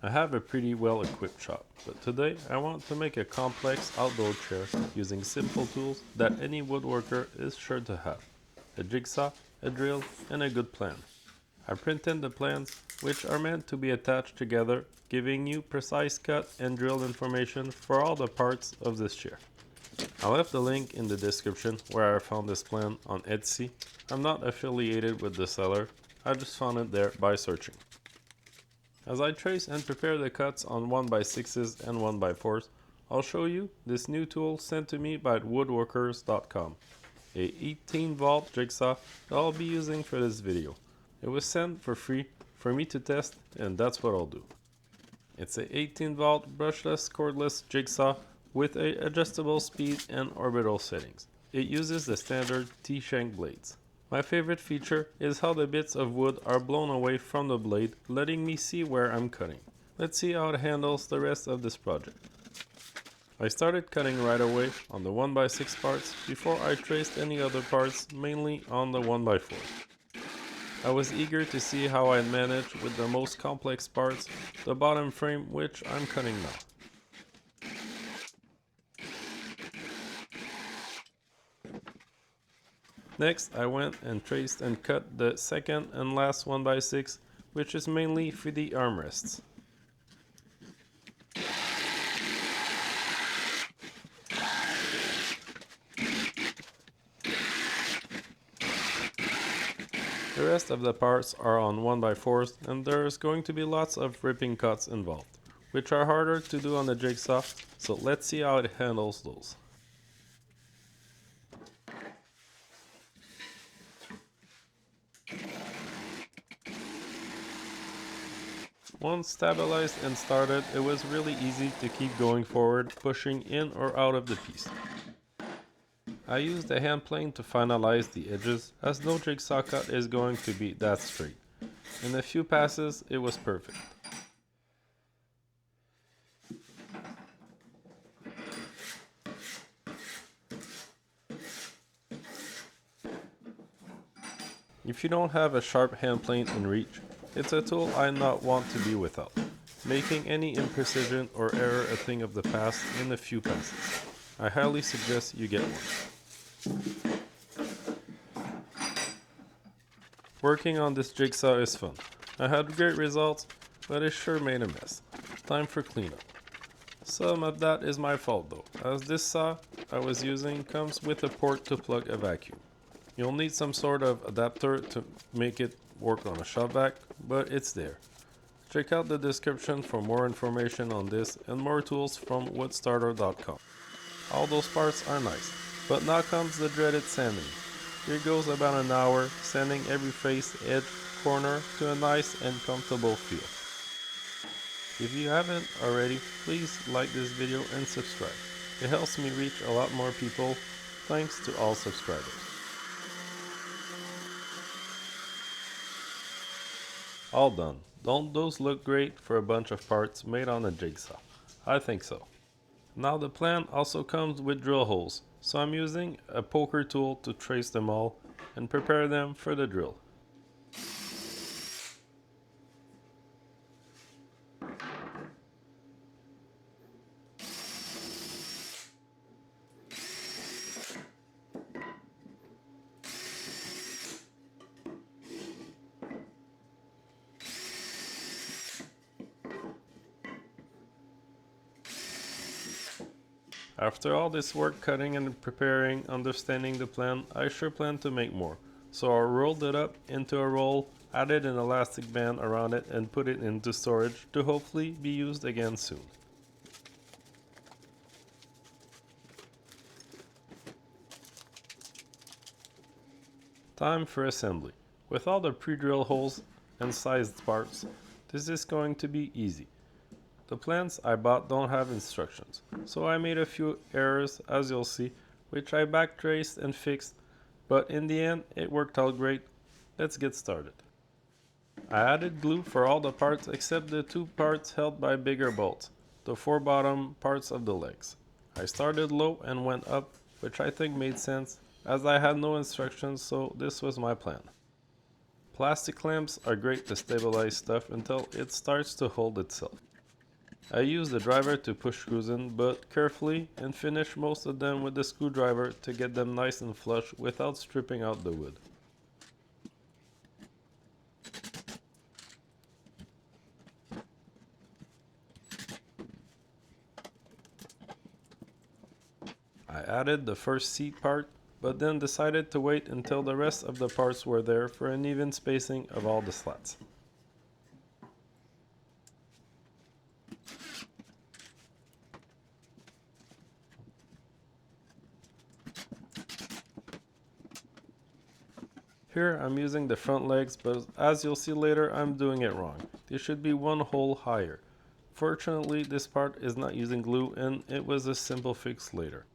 I have a pretty well equipped shop, but today I want to make a complex outdoor chair using simple tools that any woodworker is sure to have. A jigsaw, a drill, and a good plan. I printed the plans, which are meant to be attached together, giving you precise cut and drill information for all the parts of this chair. I left the link in the description where I found this plan on Etsy. I'm not affiliated with the seller, I just found it there by searching. As I trace and prepare the cuts on 1x6s and 1x4s, I'll show you this new tool sent to me by woodworkers.com, a 18V jigsaw that I'll be using for this video. It was sent for free for me to test, and that's what I'll do. It's a 18V brushless cordless jigsaw with a adjustable speed and orbital settings. It uses the standard T-shank blades. My favorite feature is how the bits of wood are blown away from the blade, letting me see where I'm cutting. Let's see how it handles the rest of this project. I started cutting right away on the 1x6 parts before I traced any other parts, mainly on the 1x4. I was eager to see how I'd manage with the most complex parts, the bottom frame, which I'm cutting now. Next, I went and traced and cut the second and last 1x6, which is mainly for the armrests. The rest of the parts are on 1x4s, and there's going to be lots of ripping cuts involved, which are harder to do on the jigsaw, so let's see how it handles those. Once stabilized and started, it was really easy to keep going forward, pushing in or out of the piece. I used a hand plane to finalize the edges, as no jigsaw cut is going to be that straight. In a few passes, it was perfect. If you don't have a sharp hand plane in reach, it's a tool I not want to be without, making any imprecision or error a thing of the past in a few passes. I highly suggest you get one. Working on this jigsaw is fun. I had great results, but it sure made a mess. Time for cleanup. Some of that is my fault though, as this saw I was using comes with a port to plug a vacuum. You'll need some sort of adapter to make it work on a shop vac, but it's there. Check out the description for more information on this and more tools from WoodStarter.com. All those parts are nice, but now comes the dreaded sanding. Here goes about an hour, sanding every face, edge, corner to a nice and comfortable feel. If you haven't already, please like this video and subscribe. It helps me reach a lot more people. Thanks to all subscribers. All done. Don't those look great for a bunch of parts made on a jigsaw? I think so. Now the plan also comes with drill holes, so I'm using a poker tool to trace them all and prepare them for the drill. After all this work cutting and preparing, understanding the plan, I sure plan to make more. So I rolled it up into a roll, added an elastic band around it and put it into storage to hopefully be used again soon. Time for assembly. With all the pre-drill holes and sized parts, this is going to be easy. The plans I bought don't have instructions, so I made a few errors as you'll see, which I backtraced and fixed, but in the end it worked out great. Let's get started. I added glue for all the parts except the two parts held by bigger bolts, the four bottom parts of the legs. I started low and went up, which I think made sense as I had no instructions, so this was my plan. Plastic clamps are great to stabilize stuff until it starts to hold itself. I use the driver to push screws in, but carefully, and finish most of them with the screwdriver to get them nice and flush without stripping out the wood. I added the first seat part, but then decided to wait until the rest of the parts were there for an even spacing of all the slats. Here I'm using the front legs, but as you'll see later, I'm doing it wrong. They should be one hole higher. Fortunately, this part is not using glue and it was a simple fix later.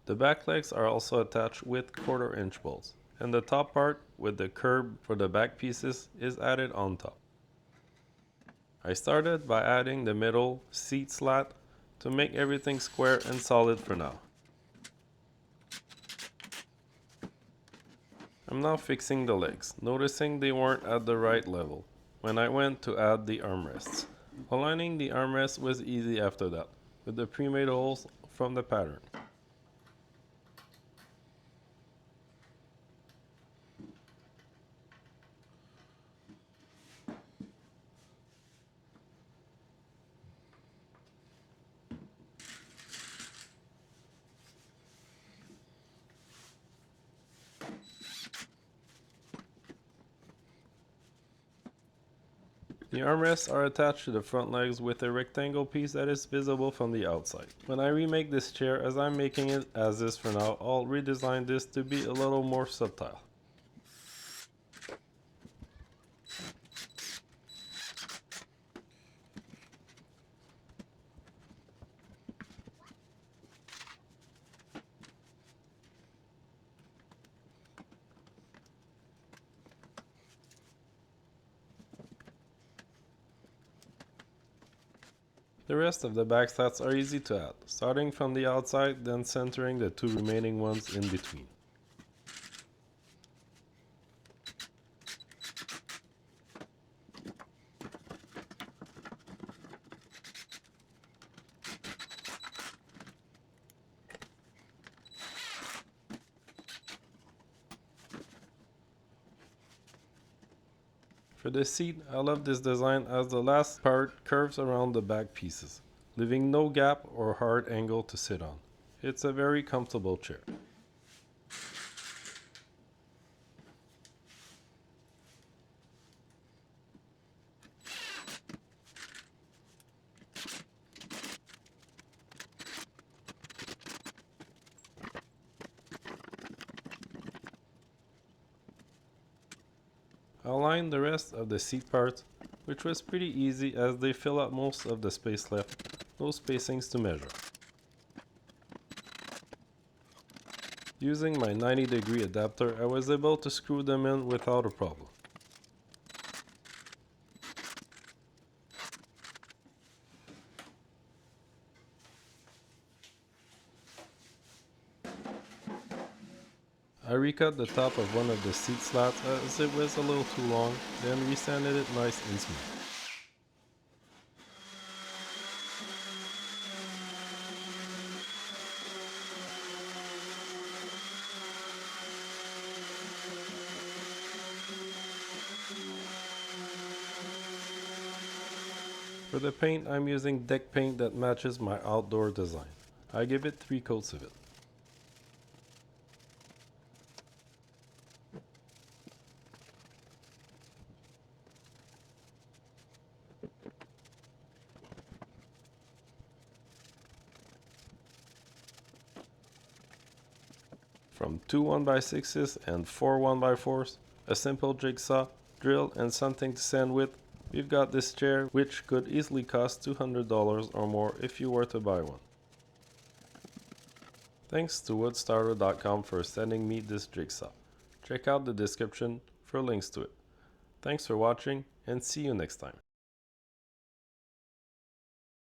The back legs are also attached with 1/4 inch bolts, and the top part with the curb for the back pieces is added on top. I started by adding the middle seat slat to make everything square and solid for now. I'm now fixing the legs, noticing they weren't at the right level when I went to add the armrests. Aligning the armrest was easy after that, with the pre-made holes from the pattern. The armrests are attached to the front legs with a rectangle piece that is visible from the outside. When I remake this chair, as I'm making it as is for now, I'll redesign this to be a little more subtle. The rest of the back slats are easy to add, starting from the outside, then centering the two remaining ones in between. For the seat, I love this design as the last part curves around the back pieces, leaving no gap or hard angle to sit on. It's a very comfortable chair. I aligned the rest of the seat parts, which was pretty easy as they fill up most of the space left, no spacings to measure. Using my 90-degree adapter, I was able to screw them in without a problem. I recut the top of one of the seat slats as it was a little too long, then resanded it nice and smooth. For the paint, I'm using deck paint that matches my outdoor design. I give it 3 coats of it. From 2 1x6s and 4 1x4s, a simple jigsaw, drill and something to sand with, we've got this chair which could easily cost $200 or more if you were to buy one. Thanks to WoodStarter.com for sending me this jigsaw. Check out the description for links to it. Thanks for watching and see you next time.